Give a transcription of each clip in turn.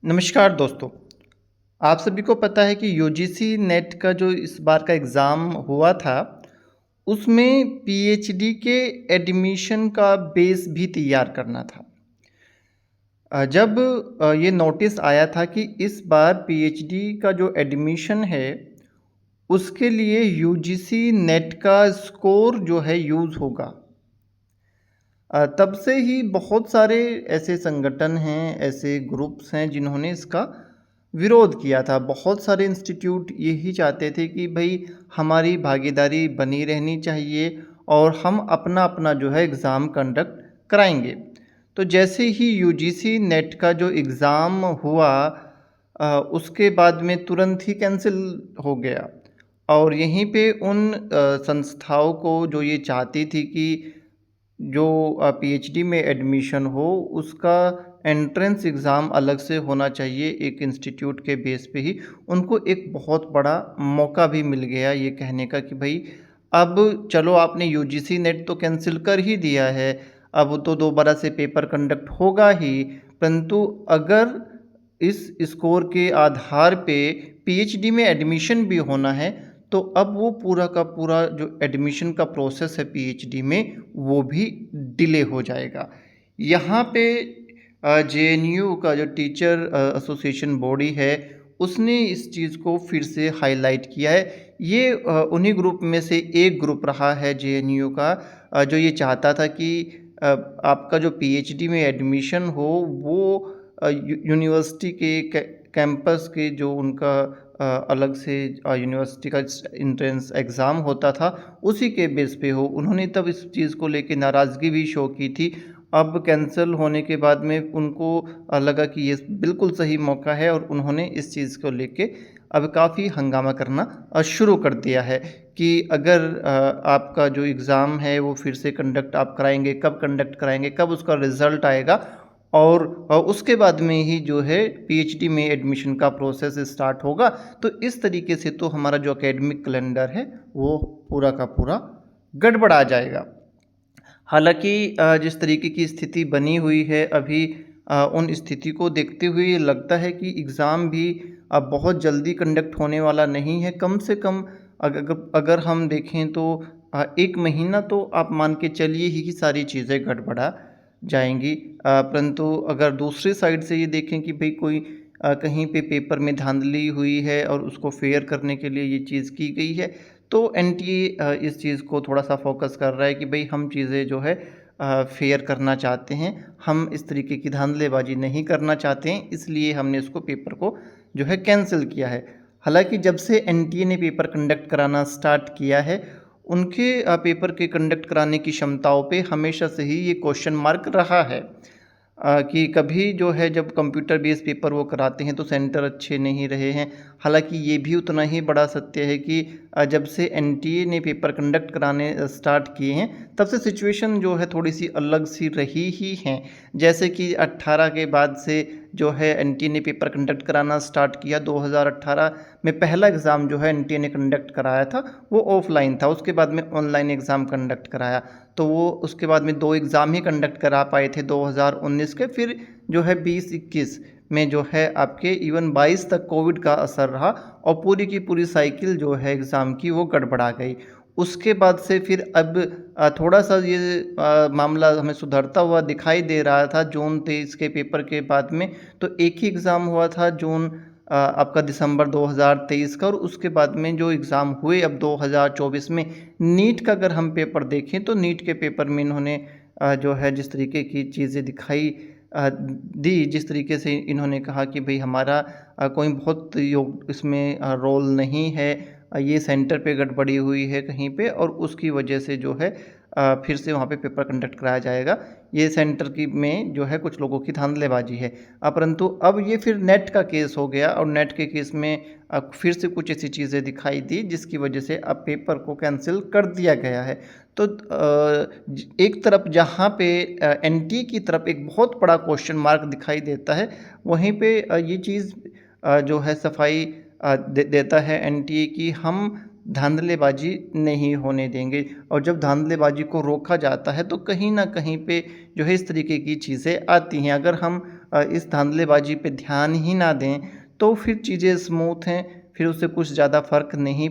नमस्कार दोस्तों। आप सभी को पता है कि यूजीसी नेट का जो इस बार का एग्ज़ाम हुआ था, उसमें पीएचडी के एडमिशन का बेस भी तैयार करना था। जब ये नोटिस आया था कि इस बार पीएचडी का जो एडमिशन है, उसके लिए यूजीसी नेट का स्कोर जो है यूज़ होगा। तब से ही बहुत सारे ऐसे संगठन हैं, ऐसे ग्रुप्स हैं जिन्होंने इसका विरोध किया था। बहुत सारे इंस्टीट्यूट यही चाहते थे कि भई हमारी भागीदारी बनी रहनी चाहिए और हम अपना-अपना जो है एग्ज़ाम कंडक्ट कराएँगे। तो जैसे ही यूजीसी नेट का जो एग्ज़ाम हुआ उसके बाद में तुरंत ही कैंसल हो गया और यहीं पे उन संस्थाओं को जो ये चाहती थी कि जो पीएचडी में एडमिशन हो उसका एंट्रेंस एग्ज़ाम अलग से होना चाहिए एक इंस्टीट्यूट के बेस पे ही। उनको एक बहुत बड़ा मौका भी मिल गया ये कहने का कि भई अब चलो आपने यूजीसी नेट तो कैंसल कर ही दिया है, अब तो दोबारा से पेपर कंडक्ट होगा ही, परंतु अगर इस स्कोर के आधार पे पीएचडी में एडमिशन भी होना है, तो अब वो पूरा का पूरा जो एडमिशन का प्रोसेस है पीएचडी में, वो भी डिले हो जाएगा। यहाँ पे जेएनयू का जो टीचर एसोसिएशन बॉडी है, उसने इस चीज़ को फिर से हाइलाइट किया है। ये उन्हीं ग्रुप में से एक ग्रुप रहा है जेएनयू का जो ये चाहता था कि अ, आपका जो पीएचडी में एडमिशन हो, वो यूनिवर्सिटी के कैंपस के जो उनका अलग से यूनिवर्सिटी का एंट्रेंस एग्ज़ाम होता था, उसी के बेस पे हो। उन्होंने तब इस चीज़ को लेके नाराज़गी भी शो की थी। अब कैंसल होने के बाद में उनको लगा कि ये बिल्कुल सही मौका है और उन्होंने इस चीज़ को लेके अब काफ़ी हंगामा करना शुरू कर दिया है कि अगर आपका जो एग्ज़ाम है वो फिर से कंडक्ट आप कराएँगे, कब कंडक्ट कराएँगे, कब उसका रिज़ल्ट आएगा और उसके बाद में ही जो है पीएचडी में एडमिशन का प्रोसेस स्टार्ट होगा। तो इस तरीके से तो हमारा जो एकेडमिक कैलेंडर है वो पूरा का पूरा गड़बड़ा जाएगा। हालाँकि जिस तरीके की स्थिति बनी हुई है अभी उन स्थिति को देखते हुए ये लगता है कि एग्ज़ाम भी अब बहुत जल्दी कंडक्ट होने वाला नहीं है। कम से कम अगर हम देखें तो 1 महीना तो आप मान के चलिए ही कि सारी चीज़ें गड़बड़ा जाएँगी। परंतु अगर दूसरी साइड से ये देखें कि भई कोई कहीं पे पेपर में धांधली हुई है और उसको फेयर करने के लिए ये चीज़ की गई है, तो एनटीए इस चीज़ को थोड़ा-सा फ़ोकस कर रहा है कि भई हम चीज़ें जो है फेयर करना चाहते हैं। हम इस तरीके की धांधलेबाज़ी नहीं करना चाहते हैं, इसलिए हमने उसको पेपर को जो है कैंसल किया है। हालाँकि जब से एनटीए ने पेपर कंडक्ट कराना स्टार्ट किया है, उनके पेपर के कंडक्ट कराने की क्षमताओं पे हमेशा से ही ये क्वेश्चन मार्क रहा है। कि कभी जो है जब कंप्यूटर बेस्ड पेपर वो कराते हैं तो सेंटर अच्छे नहीं रहे हैं। हालाँकि ये भी उतना ही बड़ा सत्य है कि जब से एनटीए ने पेपर कंडक्ट कराने स्टार्ट किए हैं, तब से सिचुएशन जो है थोड़ी-सी अलग-सी रही ही हैं। जैसे कि 18 के बाद से जो है एनटीए ने पेपर कंडक्ट कराना स्टार्ट किया। 2018 में पहला एग्ज़ाम जो है एनटीए ने कंडक्ट कराया था, वो ऑफ़लाइन था। उसके बाद में ऑनलाइन एग्ज़ाम कंडक्ट कराया। तो वो उसके बाद में 2 एग्ज़ाम ही कंडक्ट करा पाए थे 2019 के, फिर जो है 20-21 में जो है आपके इवन 22 तक कोविड का असर रहा और पूरी की पूरी साइकिल जो है एग्ज़ाम की वो गड़बड़ा गई। उसके बाद से फिर अब थोड़ा-सा ये मामला हमें सुधरता हुआ दिखाई दे रहा था जून 23 के पेपर के बाद में, तो एक ही एग्ज़ाम हुआ था जून आपका दिसंबर 2023 का और उसके बाद में जो एग्ज़ाम हुए अब 2024 में नीट का अगर हम पेपर देखें तो नीट के पेपर में इन्होंने जो है जिस तरीके की चीज़ें दिखाई दी, जिस तरीके से इन्होंने कहा कि भई हमारा कोई बहुत योग इसमें रोल नहीं है, ये सेंटर पे गड़बड़ी हुई है कहीं पे और उसकी वजह से जो है फिर से वहाँ पे पेपर कंडक्ट कराया जाएगा। ये सेंटर की में जो है कुछ लोगों की धांधलेबाज़ी है। परंतु अब ये फिर नेट का केस हो गया और नेट के केस में फिर से कुछ ऐसी चीज़ें दिखाई दी जिसकी वजह से अब पेपर को कैंसल कर दिया गया है। तो एक तरफ जहाँ पे एनटीए की तरफ एक बहुत बड़ा क्वेश्चन मार्क दिखाई देता है, वहीं पे ये चीज़ जो है सफाई देता है एनटीए कि हम धांधलेबाजी नहीं होने देंगे। और जब धांधलेबाजी को रोका जाता है तो कहीं न कहीं पे जो है इस तरीके की चीज़ें आती हैं। अगर हम इस धांधलेबाजी पे ध्यान ही ना दें तो फिर चीज़ें स्मूथ हैं, फिर उससे कुछ ज़्यादा फ़र्क नहीं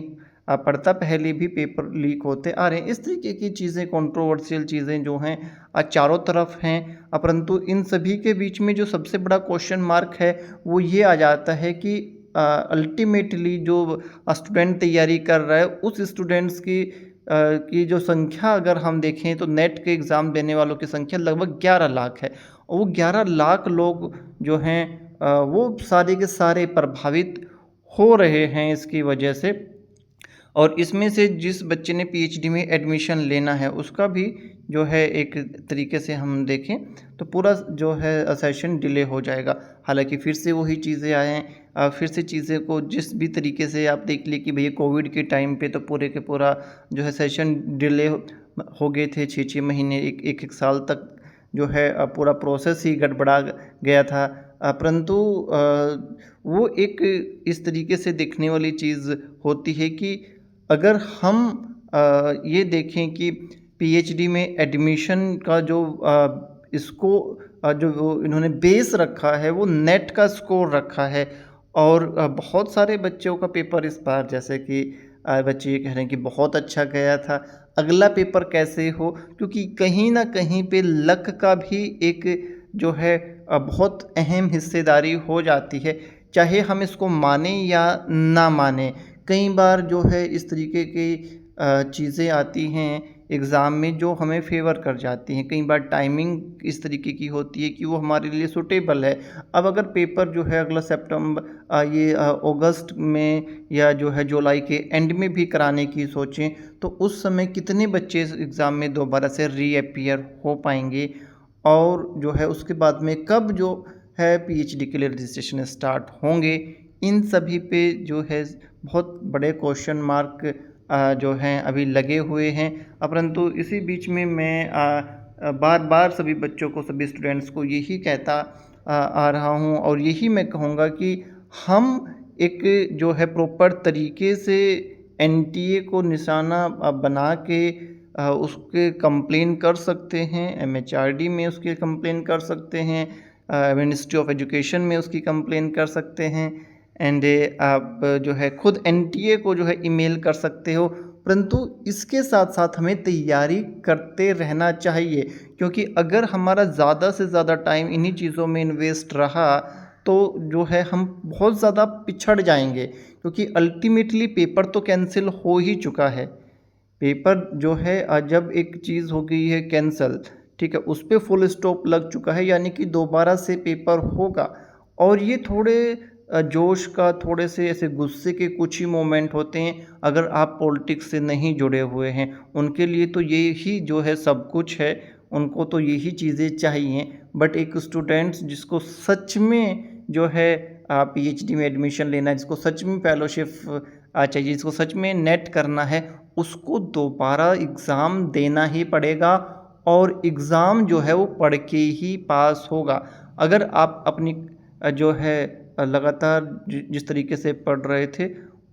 पड़ता। पहले भी पेपर लीक होते आ रहे हैं। इस तरीके की चीज़ें, कंट्रोवर्शियल चीज़ें जो हैं चारों तरफ हैं। परंतु इन सभी के बीच में जो सबसे बड़ा क्वेश्चन मार्क है वो ये आ जाता है कि अल्टीमेटली जो स्टूडेंट तैयारी कर रहा है उस स्टूडेंट्स की जो संख्या अगर हम देखें तो नेट के एग्ज़ाम देने वालों की संख्या लगभग 11 लाख है। और वो 11 लाख लोग जो हैं वो सारे के सारे प्रभावित हो रहे हैं इसकी वजह से। और इसमें से जिस बच्चे ने पीएचडी में एडमिशन लेना है उसका भी जो है एक तरीके से हम देखें तो पूरा जो है सेशन डिले हो जाएगा। हालांकि फिर से वही चीज़ें आए हैं, फिर से चीज़ें को जिस भी तरीके से आप देख ली कि भैया कोविड के टाइम पे तो पूरे के पूरा जो है सेशन डिले हो गए थे 6-6 महीने, एक साल तक जो है पूरा प्रोसेस ही गड़बड़ा गया था। परंतु वो एक इस तरीके से देखने वाली चीज़ होती है कि अगर हम ये देखें कि पीएचडी में एडमिशन का जो इसको जो वो इन्होंने बेस रखा है वो नेट का स्कोर रखा है। और बहुत सारे बच्चों का पेपर इस बार जैसे कि बच्चे ये कह रहे हैं कि बहुत अच्छा गया था, अगला पेपर कैसे हो, क्योंकि कहीं ना कहीं पे लक का भी एक जो है बहुत अहम हिस्सेदारी हो जाती है। चाहे हम इसको माने या ना माने, कई बार जो है इस तरीके की चीज़ें आती हैं एग्ज़ाम में जो हमें फ़ेवर कर जाती हैं। कई बार टाइमिंग इस तरीके की होती है कि वो हमारे लिए सूटेबल है। अब अगर पेपर जो है अगला ये अगस्त में या जो है जुलाई के एंड में भी कराने की सोचें तो उस समय कितने बच्चे इस एग्ज़ाम में दोबारा से रीअपीयर हो पाएंगे। और जो है उसके बाद में कब जो है पीएचडी के लिए रजिस्ट्रेशन स्टार्ट होंगे, इन सभी पे जो है बहुत बड़े क्वेश्चन मार्क जो हैं अभी लगे हुए हैं। परंतु इसी बीच में मैं बार बार सभी बच्चों को, सभी स्टूडेंट्स को यही कहता आ रहा हूँ और यही मैं कहूँगा कि हम एक जो है प्रॉपर तरीके से एनटीए को निशाना बना के उसके कंप्लेन कर सकते हैं, एमएचआरडी में उसकी कंप्लेन कर सकते हैं, मिनिस्ट्री ऑफ एजुकेशन में उसकी कंप्लेन कर सकते हैं। एंड आप जो है खुद एनटीए को जो है ईमेल कर सकते हो। परंतु इसके साथ साथ हमें तैयारी करते रहना चाहिए, क्योंकि अगर हमारा ज़्यादा से ज़्यादा टाइम इन्हीं चीज़ों में इन्वेस्ट रहा तो जो है हम बहुत ज़्यादा पिछड़ जाएंगे, क्योंकि अल्टीमेटली पेपर तो कैंसिल हो ही चुका है। पेपर जो है जब एक चीज़ हो गई है कैंसल, ठीक है, उस पे फुल स्टॉप लग चुका है, यानी कि दोबारा से पेपर होगा। और ये थोड़े जोश का, थोड़े से ऐसे गुस्से के कुछ ही मोमेंट होते हैं। अगर आप पॉलिटिक्स से नहीं जुड़े हुए हैं उनके लिए तो ये ही जो है सब कुछ है, उनको तो यही चीज़ें चाहिए। बट एक स्टूडेंट्स जिसको सच में जो है पीएचडी में एडमिशन लेना है, जिसको सच में फेलोशिप चाहिए, जिसको सच में नेट करना है, उसको दोबारा एग्ज़ाम देना ही पड़ेगा। और एग्ज़ाम जो है वो पढ़ के ही पास होगा। अगर आप अपनी जो है लगातार जिस तरीके से पढ़ रहे थे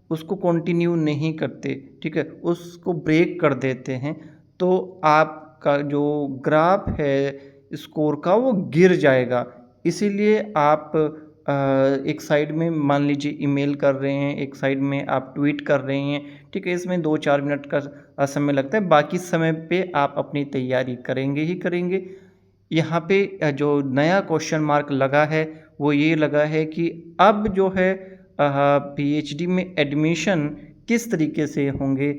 उसको कंटिन्यू नहीं करते, ठीक है, उसको ब्रेक कर देते हैं, तो आपका जो ग्राफ है स्कोर का वो गिर जाएगा। इसीलिए आप एक साइड में मान लीजिए ईमेल कर रहे हैं, एक साइड में आप ट्वीट कर रहे हैं, ठीक है, इसमें 2-4 मिनट का समय लगता है, बाकी समय पे आप अपनी तैयारी करेंगे ही करेंगे। यहाँ पे जो नया क्वेश्चन मार्क लगा है वो ये लगा है कि अब जो है पीएचडी में एडमिशन किस तरीके से होंगे।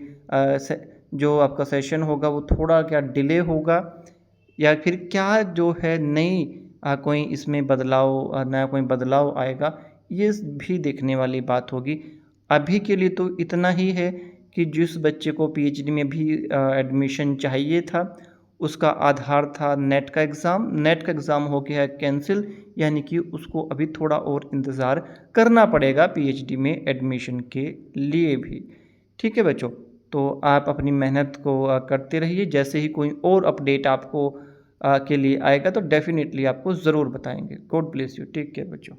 जो आपका सेशन होगा वो थोड़ा क्या डिले होगा या फिर क्या जो है नई कोई इसमें बदलाव, नया कोई बदलाव आएगा, ये भी देखने वाली बात होगी। अभी के लिए तो इतना ही है कि जिस बच्चे को पीएचडी में भी एडमिशन चाहिए था उसका आधार था नेट का एग्ज़ाम, नेट का एग्ज़ाम हो गया है कैंसिल, यानी कि उसको अभी थोड़ा और इंतज़ार करना पड़ेगा पीएचडी में एडमिशन के लिए भी। ठीक है बच्चों, तो आप अपनी मेहनत को करते रहिए। जैसे ही कोई और अपडेट आपको के लिए आएगा तो डेफ़िनेटली आपको ज़रूर बताएंगे। God bless you, take care बच्चों।